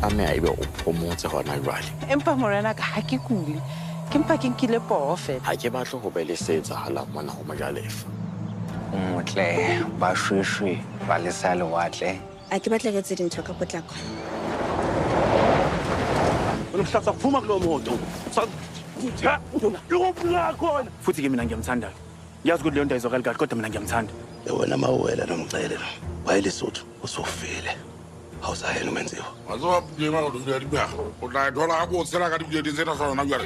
tlameha ebe o phomotse hona jwale. Empa morena ka ha ke kule. Ke mpa ke nkile poo fela. Ha ke batle ho be le se etsahalang mona ho Mojalefa. Motle ba shweshwe ba le sa lewatle. A ke batla re tse dintho ka potlako. Unomhlasa kuphuma kulo moto. Futhi ke mina ngiyamthanda. Yazi ukuthi leyo nto ayizokali kahle kodwa mina ngiyamthanda. Wena mawela nomcele lo. Wayelesotho usofile. Awusayena umenziwa. Azobulima ngokudlula ibha. Utla thola akutsela ka dibile tsena sona na jwale.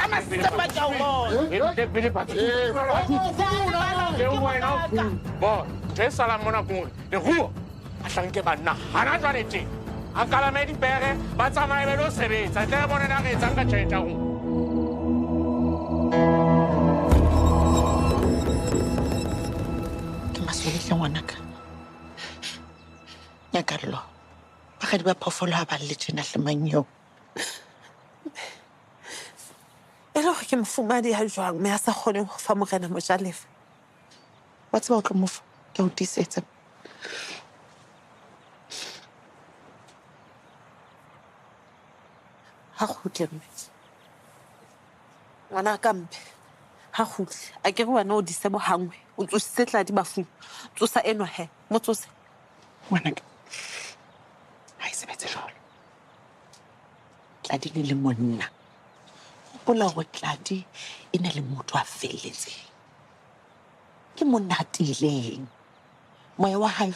Bo, ke sala mona kore. Le huo. A hlanke banna. Hana jwale tje. A kala me dipere, ba tsamaye be lo sebetsa. Tle bona na re tsanga tjhelete go. Ke maswele ngwanaka. Ya Karlo. Ba ga di ba phofolo ha ba le tjena hlemanyeo. Elo ke mfumadi ha jwang me a sa kgone ho fa morena Mojalefa. Wa tseba o tlo mofa ke o tisetsa. Ha khutle mme. Ngwana ka mpe. Ha khutle. A ke re wena o dise bo hangwe. O tsositse tla di bafu. Tsosa enwa he. Mo tsose. Ngwana. Ha isebetse jwalo. Tladi le monna. Pola go Tladi e ne le motho a felletseng. Ke monna a tileng. Moya wa hae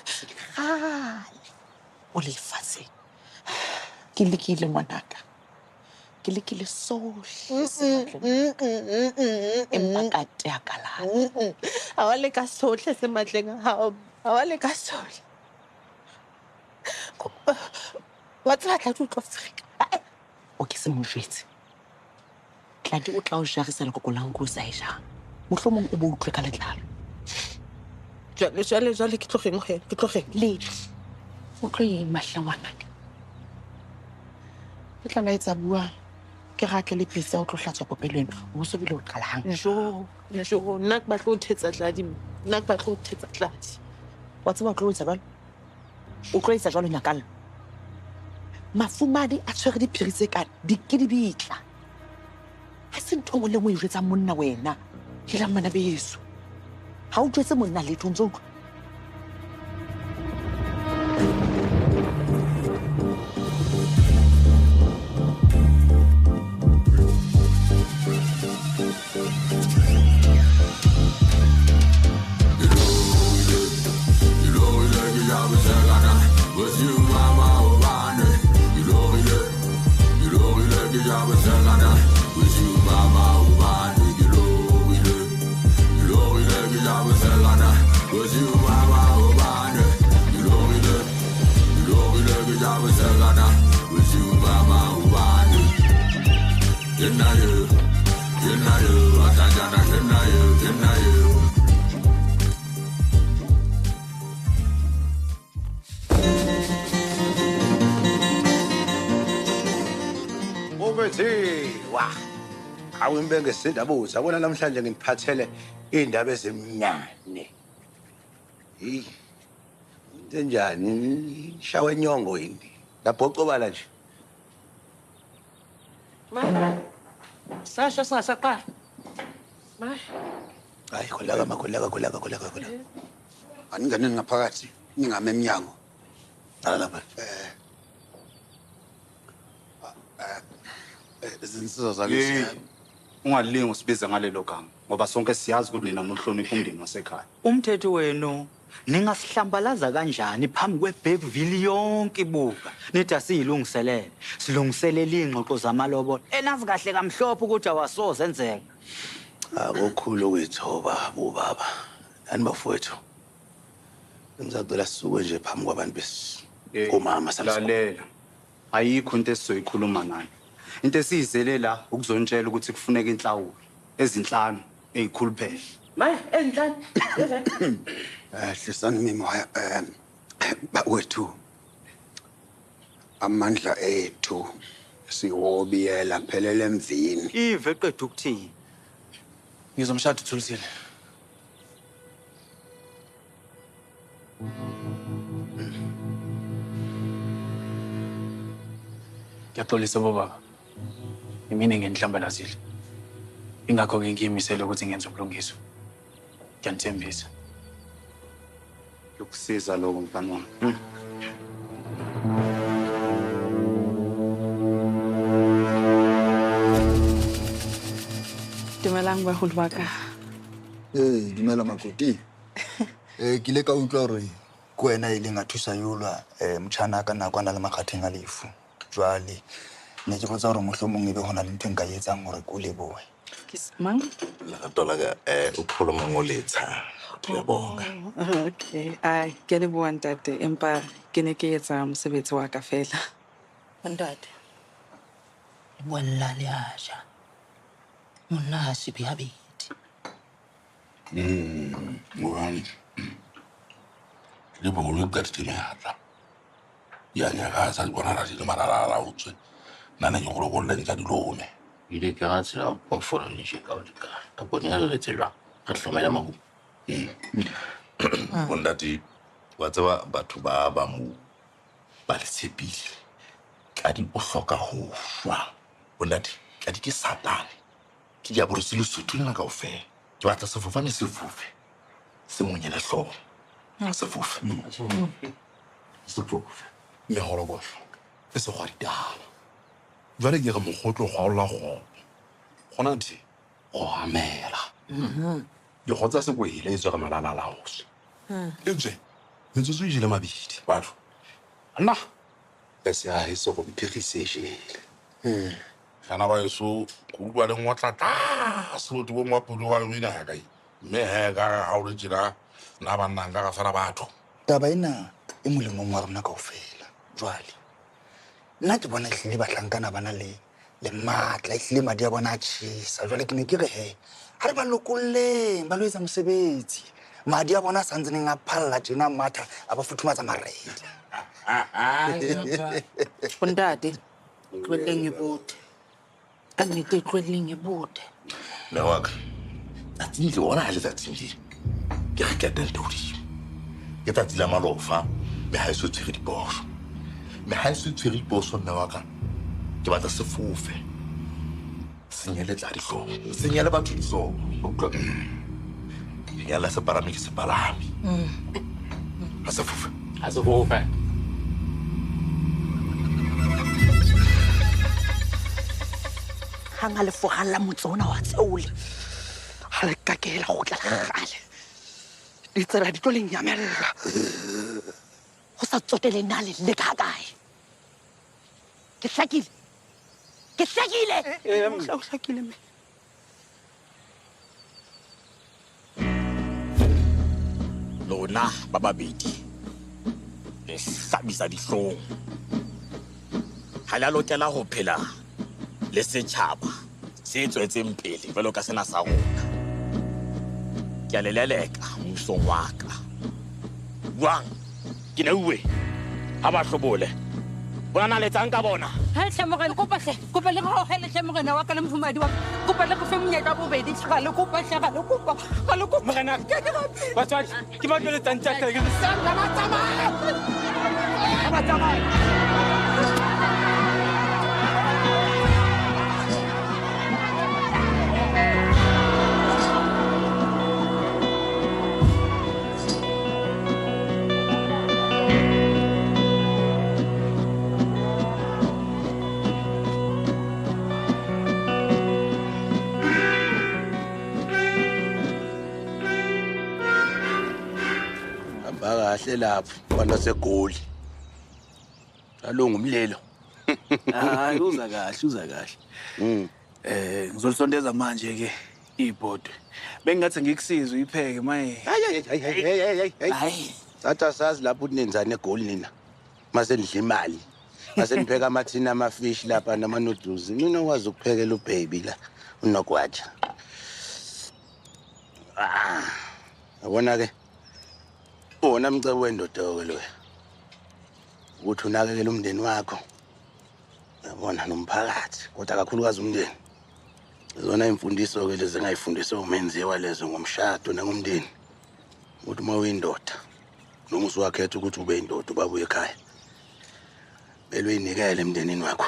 gale. O le lefatsheng. Ke lekile ngwanaka. Ke lekile sohle empa ka tea kalana. Ha wa le ka sohle se matleng a hao. Ha wa le ka sohle. Wa tseba Tladi o tlo frika. O ke se mo jwetse. Tladi o tla o jarisa le kokolang go sa e jang. Mohlomong o bo utlwe ka letlalo. Jwale ke tlogeng ho ke tlogeng. Le o tlo e mahlangwana. Ke tla la etsa bua ke ratle le pizza o tlo hlatswa popeleng o so bile o qala hang. Jo nna ke batla o thetsa Tladi. Nna ke batla o thetsa Tladi. Wa tseba o tlo etsa jwalo? O tlo etsa jwalo Nyakallo. Mafumadi a tshwere diphiri tse kana di ke di bitla. Ha se ntho ngwe le ngwe e jwetsa monna wena. Hela mana beso. Ha o jwetse monna le ntho ntso. Awumbenge sindabuza yabona namhlanje ngiphathele indaba ezimnyane. Enjani shawe nyongo yini? Laphoqobala nje. Ma. Sasha sasaqala. Ma. Hayi khulaka. Aninganeni ngaphakathi ningame eminyango. Ala lapha. Izinsiza zakhe ungalingi usibiza ngalelo gama ngoba sonke siyazi ukuthi nina nohlonipha umndeni wasekhaya. Umthetho wenu ningahlambalaza kanjani phambi kweBackville yonke ibuka. Nithi asiyilungiselele. Silungiselele ingxoxo zamalobolo. Enazi kahle kamhlophe ukuthi awasoze enzeka. Akukhulu kwethoba bobaba. Nani bafowethu. Ngizacela sisuke nje phambi kwabantu komama samsonke. Lalela. Ayikho into esizoyikhuluma ngani. Into esizele la ukuzontshela ukuthi kufuneka inhlawulo ezinhlanu ezikhuluphele. Maye enhlanu. Hlisani mimoya bawethu. Amandla ethu sihobiyela phelele emvini. Ive eqedwe ukuthini? Ngizomshada uThulisile. Ngiyaxolisa baba. Imini ngenihlambalazile. Ingakho-ke ngiyimisele ukuthi ngenze ubulungiswa. Ngiyanithembisa. Yokusiza lokho mfana wami. Dumelang baholo ba ka. Dumela makoti. Ke ile ka utlwa hore ko wena e leng a thusa yolwa motjhana ka nako ana le makgatheng a lefu. Jwale ne ke botsa hore mohlomong ebe hona le ntho nka etsang hore ko lebohe. Mang? lerato la ka o pholo mangoletsa ke a bonga. Okay. Ai, ke le bua ntate empa ke ne ke etsa mosebetsi wa ka fela. Ntate. Walla le aja. Monna se bi habedi. Ngwane. Le bolo ka tshimela. Ya nya sa bona ra di marala utswe. Nana ke go go le ka dilome. Ile ke ga tsela go fola ni je ka o ka. Ka bona le tsela. Re hlomela magu. Bondati wa tseba batho ba mo ba le tshepile. Ka di bohloka ho shwa. Bondati ka di ke satane. Ke ya boro se le sutuna ka ofela. Ke batla sefofane se fofe. Se monyele hlogo. Se fofe. Se fofe. Me holo go. E se go ditaba. Jwale ke re mogotlo go alla go. Gona di go amela. Ke gotsa se go ile e tswa ka malala la hosi. Etswe. Metsotso ile mabidi. Batho. Nna. Se a e so go mphigisetse. Kana ba eso go bua le ngotla ta se o tuwa mapolo wa wina ha kai. Me he ga ha o le jira na ba nna ga fara batho. Taba ena e molemo wa rona kaofela. Jwale nna ke bona hlile batlankana bana le matla hlile madi a bona a tshisa. Jwale ke ne ke re he ha re ba lokolleng ba lo etsa mosebetsi. Madi a bona sa ntse a phalla tjena matha a ba futhumatsa maredi. Ntate. Tlotleng e bote. Ka nnete tlotleng e bote. Le wa ka. A tsile ona le tsa tsile. Ke re ke tente hodi. Ke tsa tsila malofa. Me ha eso tshiri diposo. Me ha eso tshiri diposo nna wa ka. Ke batla sefofe. Senyele tla dihlogo. Senyele batho dihlogo. Ya la se parami ke se palami. A sefofe. A sefofe. Hanga le fogalla motsona wa tseole. Ha le kakela go tla gale. Di tsela di tlo le nyamella. Go sa tsotele nna le ka kae. Ke hlakile. Ke hlakile. O hlakile me. Lona ba babedi. Le hlabisa dihlong. Ha la lokela ho phela le setjhaba se tswetseng pele jwalo ka sena sa rona. Ke a le leleka mmusong wa ka. Jwang ke neuwe ha ba hlobole bona na le tsang ka bona. Ha hlemogele kopa le go hele hlemogena wa ka le mfumadi wa kopa le go fe monyetla bobedi tshaka le kopa Morena batswadi ke ba tlo le tsantsa ka ke sanga ba tsamaya. Kahle lapho bana segoli. Alunga umlilo. Hayi uza kahle. Ngizolisondeza manje ke ibhodwe. Bengathi ngikusiza uyipheke maye. Hayi. Thatha sazi lapho unenzane egoli nina. Mase ndidla imali. Mase nipheka amathini amafish lapha nama noodles. Mina ukwazi ukuphekela ubaby la unokwatsha. Yabona ke. Wona mcebo wendoda ke lo. Ukuthi unakekele umndeni wakho. Yabona nomphakathi, kodwa kakhulukazi umndeni. Zona imfundiso ke lezi engayifundiswa umenzi walezo ngomshado nangomndeni. Ukuthi uma uyindoda, noma uswakhetha ukuthi ube indoda ubabuye ekhaya. Belwe inikele emndenini wakho.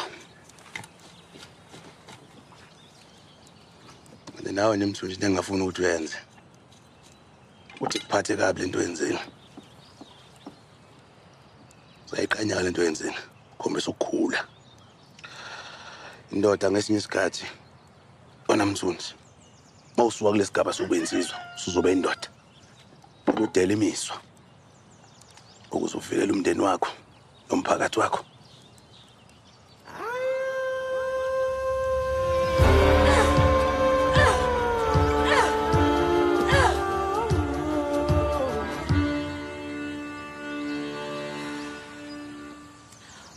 nawe nemthunzi nengafuna ukuthi uyenze uthi kuphathe kabi lento yenzile sayiqanya lento yenzile khombisa ukukhula indoda ngesinye isikhathi wena mthunzi mawusuka kulesigaba sokubenzizwa usuzoba indoda udela imiswa ukuze uvikele umndeni wakho nomphakathi wakho.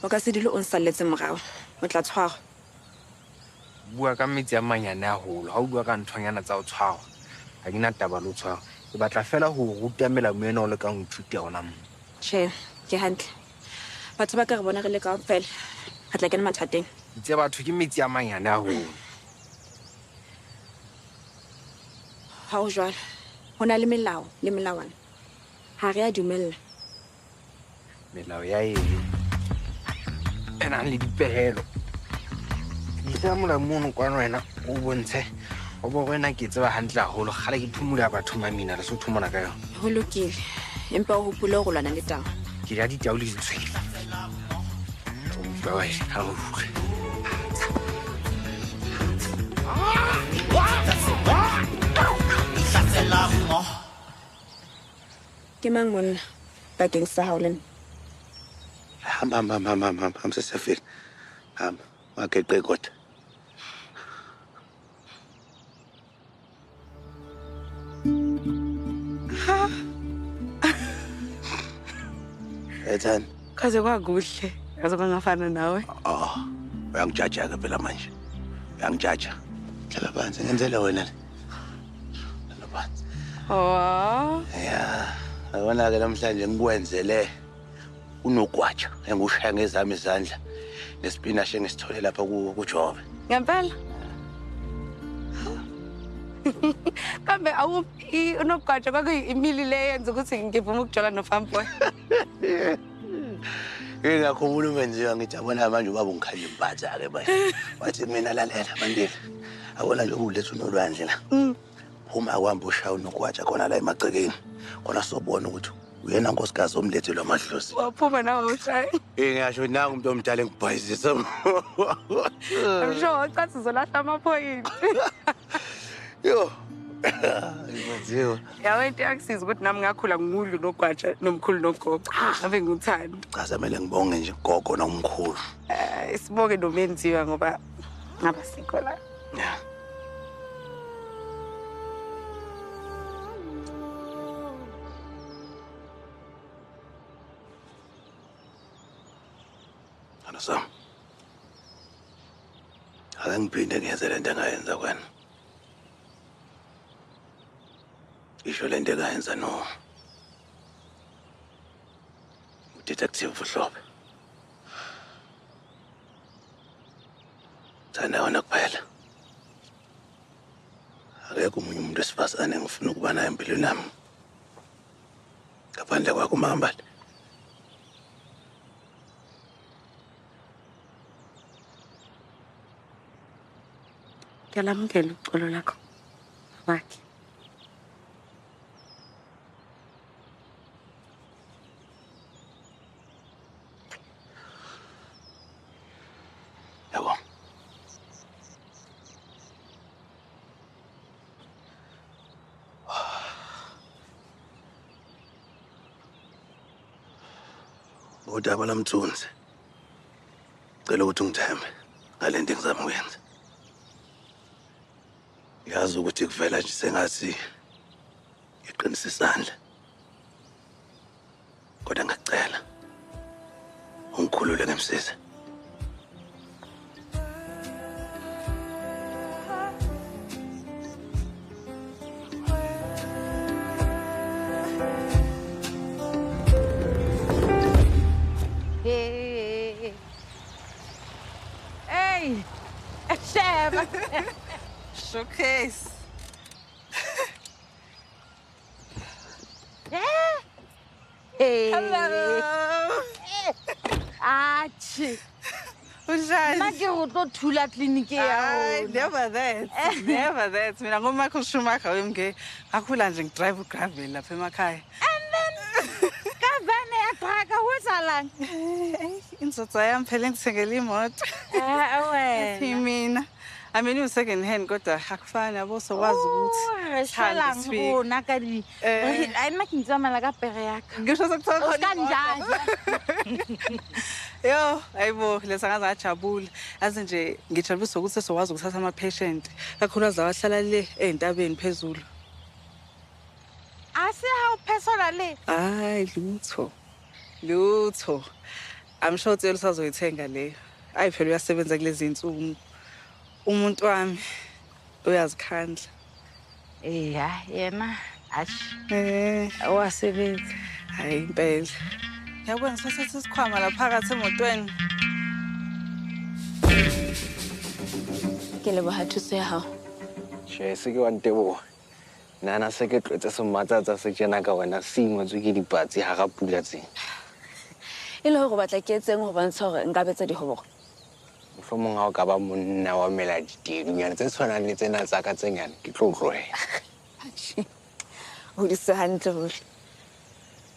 O ka se dilo o nsalletse morao o tla tshwarwa. Bua ka metsi a manyane a holo ha o bua ka nthonyana tsa o tshwarwa ha ke na taba le o tshwarwa ke batla fela ho ruta melao ena o le ka nthuti ona mo. Che ke hantle batho ba ka re bona re le ka fela ha tla kena mathateng. Itse batho ke metsi a manyane a holo. Ha o jwale hona le melao le melawana ha re a dumella melao ya eng ena le dipehelo isa mola mono kwa wena o bontshe o bo wena ke tseba hantle haholo gale ke thumula batho mamina le so thumana ka yona ho lokile empa o hopole go lwana le tao ke ya ditao le ditshwela ba wa ha o ke mang monna bakeng sa haulen Ham sesefile. Ham makeqe kodwa. Ha. Ethani. Kaze kwakuhle. Kaze kwangafana nawe. Oh, uyangijaja ke phela manje. Uyangijaja. Hlala phansi ngenzele wena. Hlala phansi. Oh. Yeah. Awona ke namhlanje ngikwenzele unogwaja engushaya ngezami izandla nesipinash engisithole lapha kuJobe. Ngempela. Kambe awuphi unogwaja kwakuyimili le yenza ukuthi ngivuma ukujola noFamboy. Ngingakhumbula umenziwa ngithi abona manje ubaba ungikhanye impatha ke baye. Wathi mina lalela bandile. Awona nje ulethu nolwandle la. Phuma kwamba ushaya unogwaja khona la emagcekeni. Khona sobona ukuthi uyena nkosikazi omlethelo amadlozi. Waphuma nawe ushaya. Ngiyasho nanga umuntu omdala engibhayizisa. Ngisho ucathi uzolahla amaphoyinti. Yo. Iwenziwe. Yawe into yakusiza ukuthi nami ngakhula ngudlu nogwaja nomkhulu nogogo. Ave ngikuthanda. Cha semele ngibonge nje gogo nomkhulu. Isibonge nomenziwa ngoba ngaba sikho la. Yeah. Sam. Angiphinde ngenze lento engayenza kwena. Isho lento engayenza no. Detective Vhlobe. Thana wona kuphela. Akekho umunye umuntu esifazane engifuna ukuba naye empilweni nami. Ngaphandle kwakho Mambala. Ngiyalamukela uxolo lakho. Wakhe. Yabo. Udaba lamthunzi. Cela ukuthi ungithembe ngalento engizama ukuyenza. Yazi ukuthi kuvela nje sengathi iqinisa isandla. Kodwa ngicela ungikhulule ngemsiza. Hey, Sheba. Showcase. Hey. Hello. Achi. Ujani? Nna ke go tlo thula tleliniki ya rona. Never that. Never that. Mina ngoMichael Schumacher wemnge akhula nje ngidrive ugravel lapha emakhaya. Ka vane ya truck ho salang. Insotsa yami phela ngithengele imoto. Wena. Mina. I mean you second hand kodwa akufani yabo sokwazi ukuthi Salang rona ka di. Ai nna ke ntsamela ka pere ya ka. Ngisho sekuthiwa khona. Ka njalo. Yo, ayibo lesa ngaze ngajabula. Yazi nje ngijabulisa ukuthi sokwazi ukuthatha ama patient. Kakhulukazi abahlala le ezintabeni phezulu. Ase how personally. Ay, lutho. Lutho. I'm sure utselo sazoyithenga leyo. Ayi phela uyasebenza kulezi insuku. Umuntu wami uyazikhandla. Ya, yena ashi. Wasebenza. Hayi impela. Yabona sasathe isikhwama la phakathi emotweni. Ke leboha thuso ya hao. She se ke wa nteboha. Nana se ke tlotse se matsatsa se tsena ka wena se ingwetswe ke dipatsi ha ga pula tsena. E le go batla ke etseng go bontsha gore nka betsa dihoboro. Mohlomong ha o ka ba monna wa mela ditedunyana tse tshwanang le tsena tsa ka tsenyana ke tlo tlohela. Ho di se hantle hohle.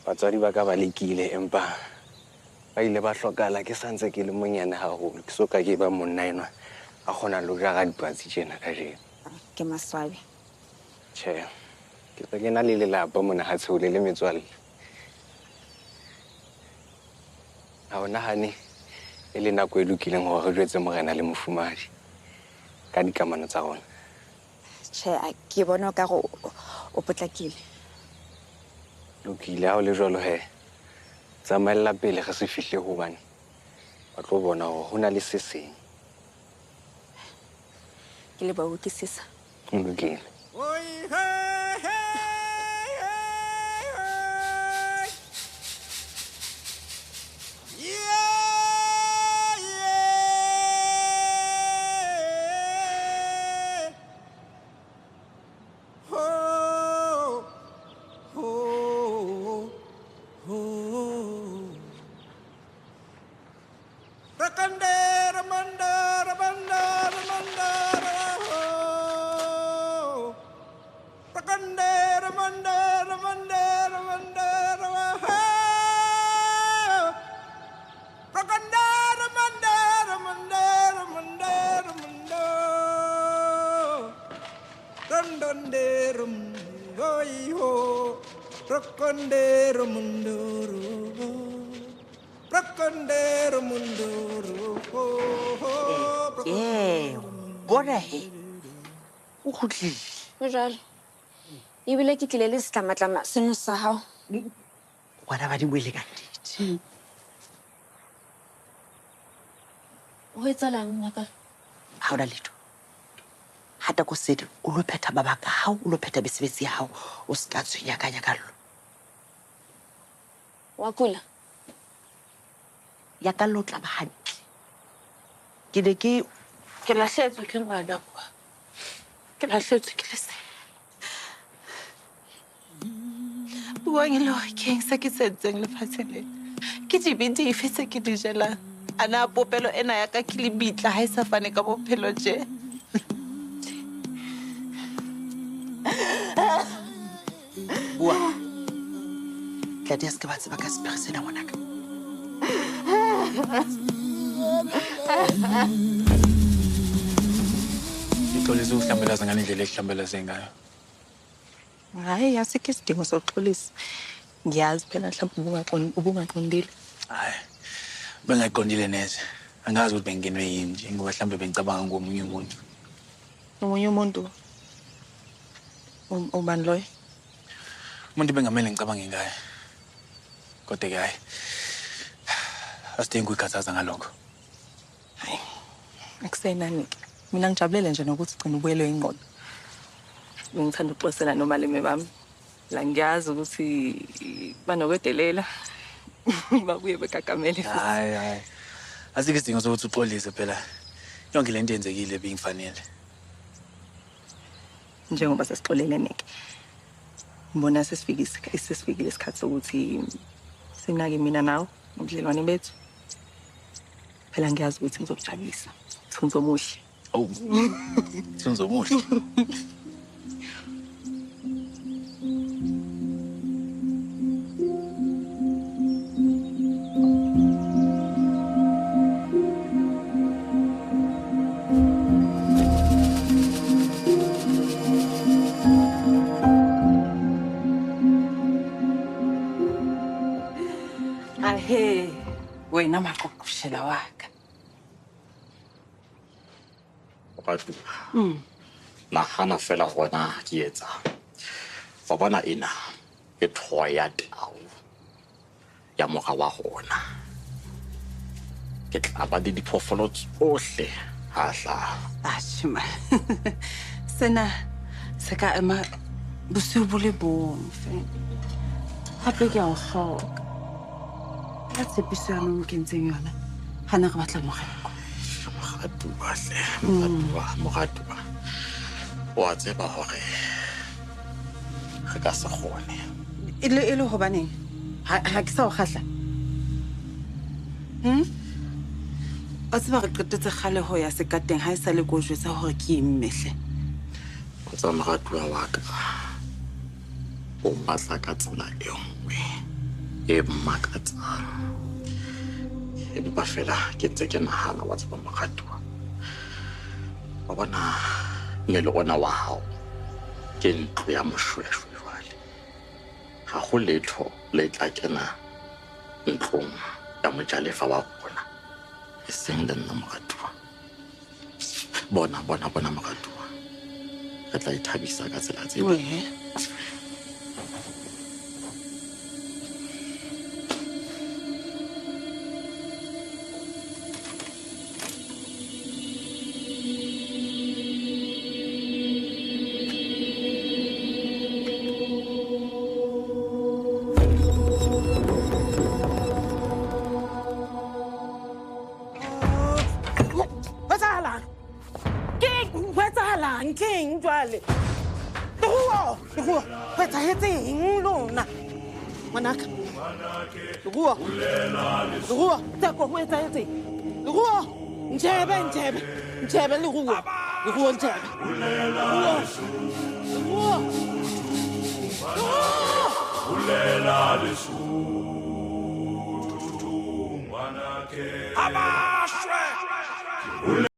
Batswadi ba ka ba lekile empa ba ile ba hlokala ke santse ke le monyane haholo ke soka ke ba monna enwa a kgona le ga dipatsi tsena ka jeno. Ke maswabi. Che ke tla kena le lelapa mona ha tshole le metswalle. Ha ona hane e le nako e lokileng hore re jwetse morena le mofumadi ka dikamano tsa rona. Che a ke bona ka go o potlakile. Lokile ha o le jwalo he. Tsamaella pele ge se fihle ho bane. Ba tlo bona hore ho na le se seng. Ke le ba utlwisisa. Lokile. Jwale. Ebile ke tlile le setlamatlama seno sa hao. Wena ba di buile ka nnete. Ho etsalang ngaka? Ha ona letho. Hata ko sedi o lo phetha mabaka hao o lo phetha mesebetsi ya hao o se ka tshwenya ka nyakallo. Wa kula? Ya ka lo tla ba hantle. Ke ne ke lahletswe ke ngwana kwa. Ke lahletswe ke lese. Buang le hore ke eng se ke sentseng lefatsheng lena. Ke dibindi efe se ke di jelang. Ana popelo ena ya ka ke le bitla ha e sa fane ka bophelo je. Bua. Claudia ska ba tseba ka sepere sena ngwanaka. Ngixolisa ukuhlambelaza ngalendlela ekuhlambelaze ngayo. Hayi yasikho isidingo sokuxolisa. Ngiyazi phela mhlawumbe ubungaqondile. Hayi. Bengayiqondile neze. Angazi ukuthi bengingenwe yini nje ngoba mhlawumbe bengicabanga ngomunye umuntu. Omunye umuntu. Ubani loyo? Umuntu bengamele ngicabange ngaye. Kodwa ke hayi. Asidingi ukukhathaza ngalokho. Hayi. Akusenani ke. Mina ngijabulele nje nokuthi ugcina ubuyelwe ingqondo. Ngithanda ukuxosela nomalime bami. La ngiyazi ukuthi banokwedelela. Babuye bekakamele futhi. Hayi. Asikho isidingo sokuthi uxolise phela. Yonke lento yenzekile bingifanele. Njengoba sesixolele neke. Ngibona sesifikile isikhathi sokuthi sinake mina nawe ubudlelwane bethu. Phela ngiyazi ukuthi ngizokujabulisa. Thunzo omuhle. Oh. Thunzo omuhle. Ahe, wena maqoqoshela waka. Moratu. Nahana fela gona ke etsa. Wa bona ena e thoya tao ya moga wa gona. Ke tla ba le diphoofolo tsohle ha tla. Ashima. Sena se ka ema bosiu bo le bong fe. Hape ke a o hloka. La tshepiso ya nong kentseng yona. Hana re batla moreko. Moratu. Wa tseba hore re ka se kgone. Ile hobaneng? Ha ke sa o khahla. A tseba re qetetse kgale ho ya sekateng ha e sa le go jwetsa hore ke immehle. O tsa moratu wa ka. O batla ka tsela e nngwe e makatsang. Empa fela ke ntse ke nahana wa tseba moratu. Wa bona mmele ona wa hao ke ntlo ya moshweshwe jwale. Ha go letho le tla kena ntlong ya mojalefa wa rona. E seng le nna moratu. Bona moratu. Re tla ithabisa ka tsela tseo. King jwale. Leruo, etsahetseng lona. Ngwanaka. Leruo, tsako ho etsahetseng. Leruo, njebe leruo. Leruo njebe. Leruo. Ulela lesu. Ngwanake.